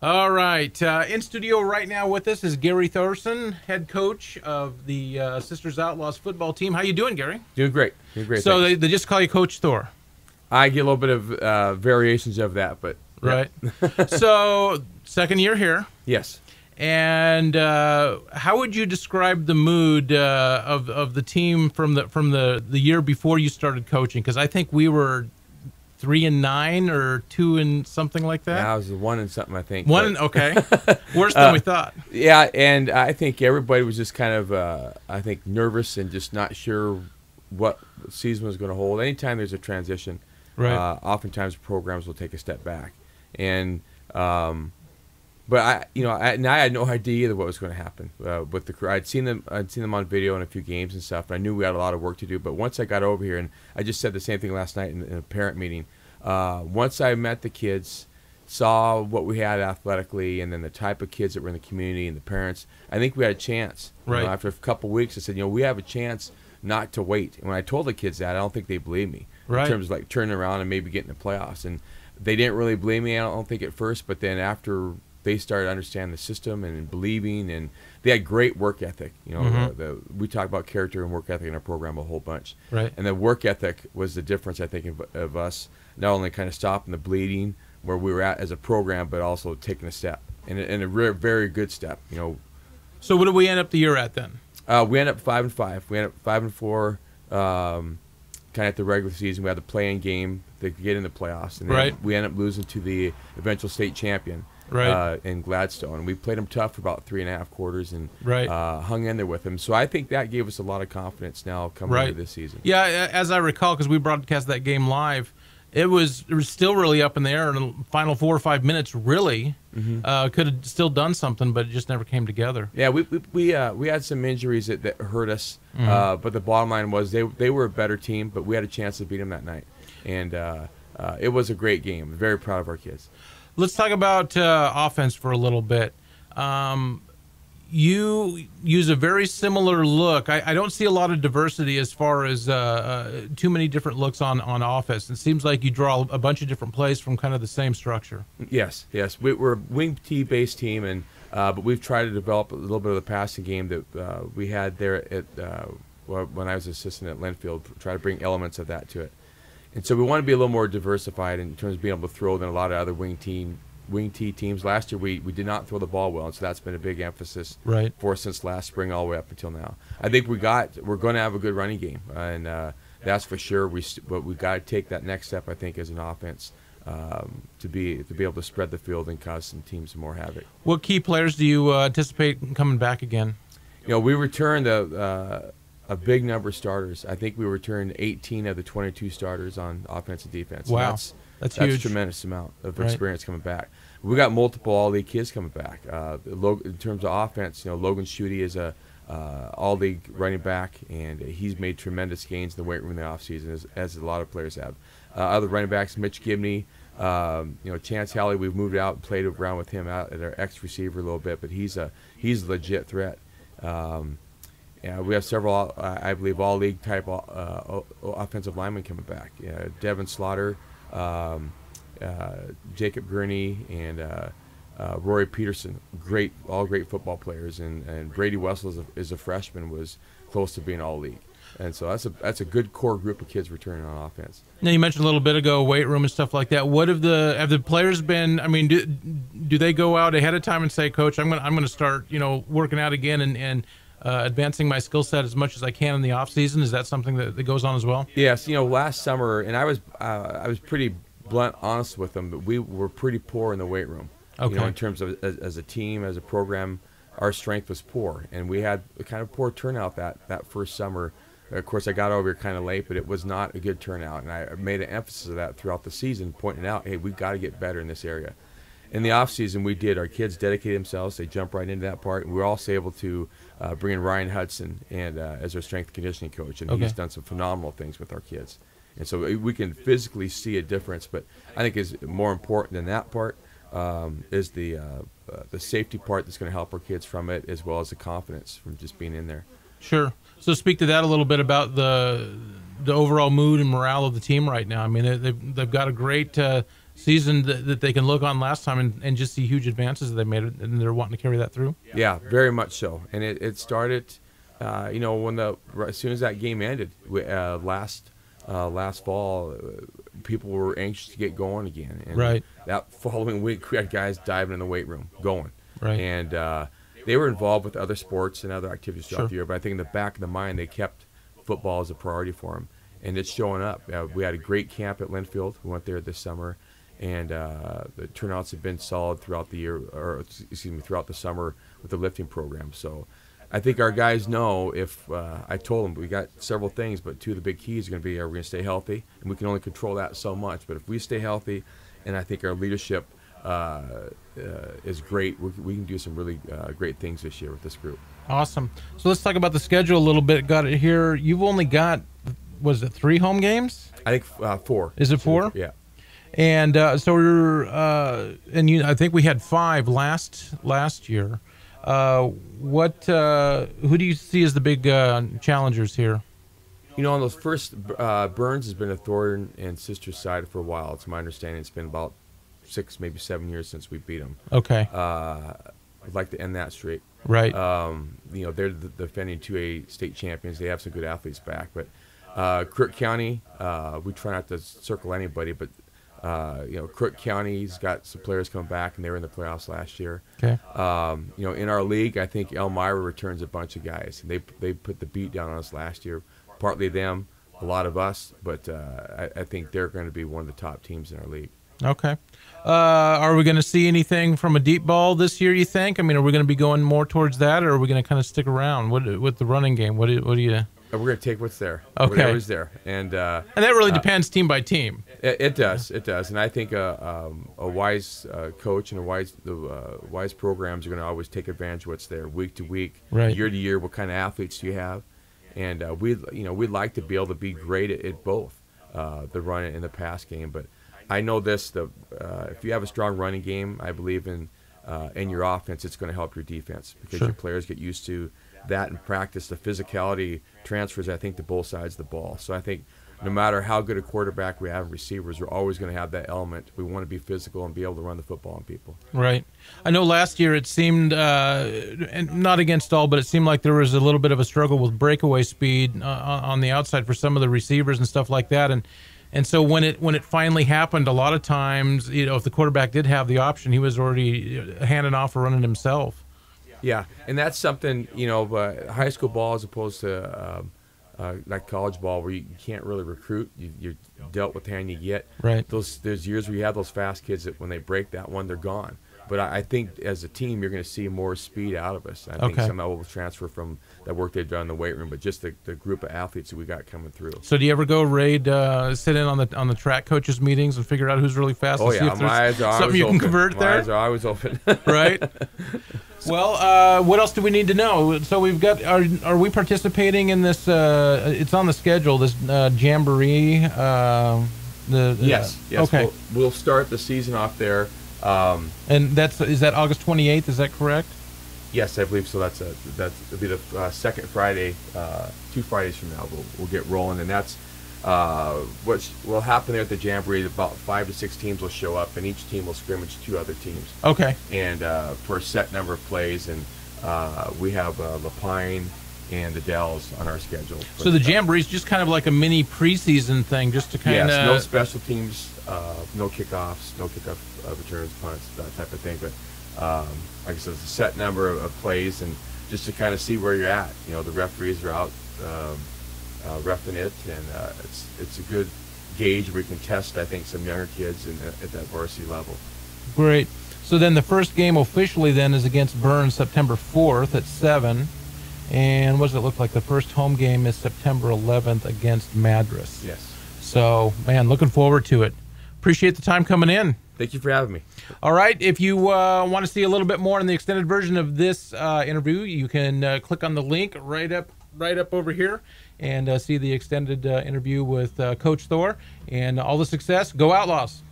All right. In studio right now with us is Gary Thorson, head coach of the Sisters Outlaws football team. How you doing, Gary? Doing great. Doing great. So they just call you Coach Thor. I get a little bit of variations of that, but right. So second year here. Yes. And how would you describe the mood of the team from the year before you started coaching? Because I think we were 3-9 or 2 and something like that. Yeah, I was 1 and something, I think. Okay. Worse than we thought. Yeah, and I think everybody was just kind of, I think, nervous and just not sure what the season was going to hold. Anytime there's a transition, right. Oftentimes programs will take a step back. And but I had no idea either what was going to happen with the crew. I'd seen them on video in a few games and stuff. And I knew we had a lot of work to do. But once I got over here, and I just said the same thing last night in a parent meeting. Once I met the kids, saw what we had athletically, and then the type of kids that were in the community and the parents, I think we had a chance. Right. After a couple of weeks, I said, we have a chance not to wait. And when I told the kids that, I don't think they believed me right. in terms of like turning around and maybe getting the playoffs. And they didn't really believe me, I don't think, at first. But then after they started understanding the system and believing, and they had great work ethic. We talk about character and work ethic in our program a whole bunch. Right. And the work ethic was the difference, I think, of us not only kind of stopping the bleeding where we were at as a program, but also taking a step, and a very good step. So what did we end up the year at then? We ended up 5-5. We ended up 5-4. Kind of at the regular season, we had the play-in game to get in the playoffs, and then right. we ended up losing to the eventual state champion. Right. In Gladstone. We played them tough for about 3.5 quarters and right. Hung in there with them. So I think that gave us a lot of confidence now coming right. into this season. Yeah, as I recall, because we broadcast that game live, it was still really up in the air. In the final 4 or 5 minutes, really could have still done something, but it just never came together. Yeah, we had some injuries that hurt us, but the bottom line was they were a better team, but we had a chance to beat them that night, and it was a great game. I'm very proud of our kids. Let's talk about offense for a little bit. You use a very similar look. I don't see a lot of diversity as far as too many different looks on offense. It seems like you draw a bunch of different plays from kind of the same structure. Yes. We're a wing T based team, and but we've tried to develop a little bit of the passing game that we had there at when I was assistant at Linfield. Try to bring elements of that to it. And so we want to be a little more diversified in terms of being able to throw than a lot of other wing T teams. Last year we did not throw the ball well, and so that's been a big emphasis right. for us since last spring all the way up until now. I think we're going to have a good running game, and that's for sure. But we got to take that next step, I think, as an offense to be able to spread the field and cause some teams some more havoc. What key players do you anticipate coming back again? We returned a big number of starters. I think we returned 18 of the 22 starters on offense and defense. Wow, that's huge. A tremendous amount of experience coming back. We got multiple all-league kids coming back. In terms of offense, Logan Schutte is a all-league running back, and he's made tremendous gains in the weight room in the offseason, as a lot of players have. Other running backs, Mitch Gibney, Chance Halley, we've moved out and played around with him out at our ex-receiver a little bit, but he's a legit threat. We have several, I believe, all-league type offensive linemen coming back. Devin Slaughter, Jacob Gurney, and Rory Peterson, all great football players. And Brady Wessel is a freshman, was close to being all-league. And so that's a good core group of kids returning on offense. Now, you mentioned a little bit ago weight room and stuff like that. What have the players been? I mean, do they go out ahead of time and say, Coach, I'm going to start working out again and advancing my skill set as much as I can in the off season? Is that something that goes on as well? Yes. Last summer, and I was pretty blunt, honest with them, but we were pretty poor in the weight room. Okay. In terms of as a team, as a program, our strength was poor, and we had a kind of poor turnout that first summer. Of course, I got over here kind of late, but it was not a good turnout, and I made an emphasis of that throughout the season, pointing out, hey, we've got to get better in this area. In the off season, we did. Our kids dedicated themselves; they jumped right into that part, and we were also able to bring in Ryan Hudson and as our strength and conditioning coach, and he's done some phenomenal things with our kids. And so we can physically see a difference, but I think is more important than that part is the safety part that's going to help our kids from it, as well as the confidence from just being in there. Sure. So speak to that a little bit about the overall mood and morale of the team right now. I mean, they've got a great season that they can look on last time and just see huge advances that they made, and they're wanting to carry that through? Yeah, very much so. And it started, when as soon as that game ended last fall, people were anxious to get going again. And right. That following week, we had guys diving in the weight room, going. Right. And they were involved with other sports and other activities throughout the year, but I think in the back of the mind, they kept football as a priority for them. And it's showing up. We had a great camp at Linfield. We went there this summer, and the turnouts have been solid throughout the year, throughout the summer with the lifting program. So I think our guys know I told them we got several things, but two of the big keys are going to be, are we going to stay healthy? And we can only control that so much. But if we stay healthy, and I think our leadership is great, we can do some really great things this year with this group. Awesome. So let's talk about the schedule a little bit. Got it here. You've only got, was it 3 home games? I think 4. Is it 4? Yeah. And so we're I think we had 5 last year. Who do you see as the big challengers here? On those first, Burns has been a Thorson and Sister side for a while. It's my understanding it's been about 6, maybe 7 years since we beat them. Okay. I'd like to end that streak. Right. They're the defending 2A state champions. They have some good athletes back, but Crook County, we try not to circle anybody, but Crook County's got some players coming back, and they were in the playoffs last year. Okay. In our league, I think Elmira returns a bunch of guys. They put the beat down on us last year. Partly them, a lot of us, but I think they're going to be one of the top teams in our league. Okay. Are we going to see anything from a deep ball this year, you think? I mean, are we going to be going more towards that, or are we going to kind of stick around with the running game? What do you... We're going to take what's there. Okay. Whatever's there. And that really depends team by team. It does. And I think a wise coach and wise programs are going to always take advantage of what's there week to week, right. year to year. What kind of athletes do you have? And we'd like to be able to be great at both the run and the pass game. But I know this: if you have a strong running game, I believe in your offense, it's going to help your defense because Sure. your players get used to that in practice. The physicality transfers, I think, to both sides of the ball. So I think no matter how good a quarterback we have, receivers, we're always going to have that element. We want to be physical and be able to run the football on people. Right. I know last year it seemed, and not against all, but it seemed like there was a little bit of a struggle with breakaway speed on the outside for some of the receivers and stuff like that. And so when it finally happened, a lot of times, if the quarterback did have the option, he was already handing off or running himself. Yeah, and that's something, high school ball as opposed to like college ball where you can't really recruit. You're dealt with the hand you get. Right. There's years where you have those fast kids that when they break that one, they're gone. But I think as a team, you're going to see more speed out of us. I think some of that will transfer from that work they've done in the weight room, but just the group of athletes that we got coming through. So do you ever go raid, sit in on the track coaches meetings and figure out who's really fast? Oh, and see yeah, if my eyes are something you can convert there? My eyes are always open. Right. Well, what else do we need to know? So we've got, are we participating in this, it's on the schedule, this jamboree? Yes. Okay. We'll start the season off there. And is that August 28th? Is that correct? Yes, I believe so. That'll be the second Friday. 2 Fridays from now, we'll get rolling, and that's what will happen there at the Jamboree. About 5 to 6 teams will show up, and each team will scrimmage 2 other teams. Okay. And for a set number of plays, and we have Lapine and the Dells on our schedule. So the Jamboree is just kind of like a mini preseason thing, just to kind of... Yes, no special teams, no kickoffs, no kickoff returns, punts, that type of thing. But like I said, it's a set number of plays, and just to kind of see where you're at. The referees are out reffing it, and it's a good gauge where we can test, I think, some younger kids at that varsity level. Great. So then the first game officially then is against Burns September 4th at 7. And what does it look like? The first home game is September 11th against Madras. Yes. So, man, looking forward to it. Appreciate the time coming in. Thank you for having me. All right. If you want to see a little bit more in the extended version of this interview, you can click on the link right up over here and see the extended interview with Coach Thor. And all the success. Go Outlaws.